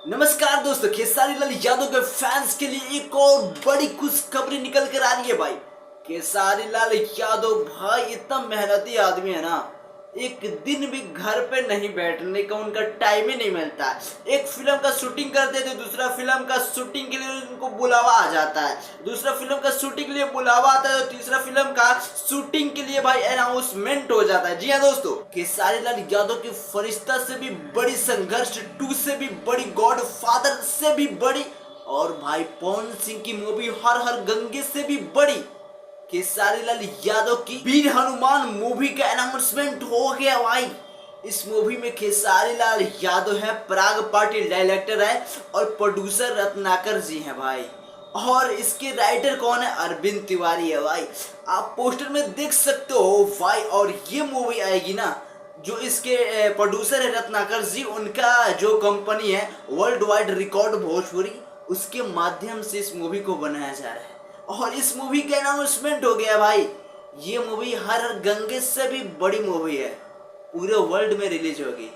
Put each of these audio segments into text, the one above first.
नमस्कार दोस्तों, खेसारी लाल यादव के फैंस के लिए एक और बड़ी खुशखबरी निकल कर आ रही है भाई। खेसारी लाल यादव भाई इतना मेहनती आदमी है ना, एक दिन भी घर पे नहीं बैठने का उनका टाइम ही नहीं मिलता है। एक फिल्म का शूटिंग करते थे, दूसरा फिल्म का शूटिंग के लिए उनको बुलावा आ जाता है, दूसरा फिल्म का शूटिंग के लिए बुलावा आता है, तो तीसरा फिल्म का शूटिंग के लिए भाई अनाउंसमेंट हो जाता है। जी हाँ दोस्तों, खेसारी लाल यादव की फरिश्ता से भी बड़ी, संघर्ष 2 से भी बड़ी, गॉड फादर से भी बड़ी, और भाई पवन सिंह की मूवी हर हर गंगे से भी बड़ी खेसारी लाल यादव की वीर हनुमान मूवी का अनाउंसमेंट हो गया भाई। इस मूवी में खेसारी लाल यादव है, पराग पाटिल डायरेक्टर है और प्रोड्यूसर रत्नाकर जी हैं भाई। और इसके राइटर कौन है? अरविंद तिवारी है भाई। आप पोस्टर में देख सकते हो भाई। और ये मूवी आएगी ना, जो इसके प्रोड्यूसर है रत्नाकर जी, उनका जो कंपनी है वर्ल्ड वाइड रिकॉर्ड भोजपुरी, उसके माध्यम से इस मूवी को बनाया जा रहा है। और इस मूवी का अनाउंसमेंट हो गया भाई। ये मूवी हर गंगे से भी बड़ी मूवी है, पूरे वर्ल्ड में रिलीज होगी,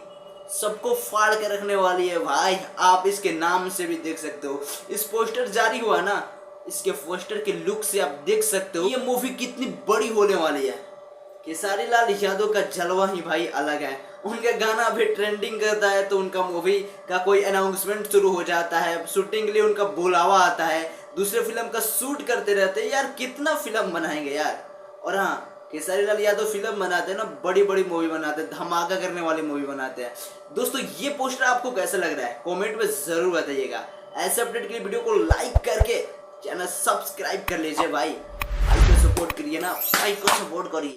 सबको फाड़ के रखने वाली है भाई। आप इसके नाम से भी देख सकते हो, इस पोस्टर जारी हुआ ना, इसके पोस्टर के लुक से आप देख सकते हो ये मूवी कितनी बड़ी होने वाली है। खेसारी लाल यादव का जलवा ही भाई अलग है। उनका गाना अभी ट्रेंडिंग करता है तो उनका मूवी का कोई अनाउंसमेंट शुरू हो जाता है, शूटिंग के लिए उनका बुलावा आता है, दूसरे फिल्म का शूट करते रहते हैं। यार कितना फिल्म बनाएंगे यार। और हाँ, खेसारी लाल यादव फिल्म बनाते हैं ना, बड़ी बड़ी मूवी बनाते हैं, धमाका करने वाली मूवी बनाते हैं। दोस्तों ये पोस्टर आपको कैसा लग रहा है कमेंट में जरूर बताइएगा। ऐसे अपडेट के लिए वीडियो को लाइक करके चैनल सब्सक्राइब कर लीजिए भाई। भाई को सपोर्ट करिए ना, भाई को सपोर्ट करिए।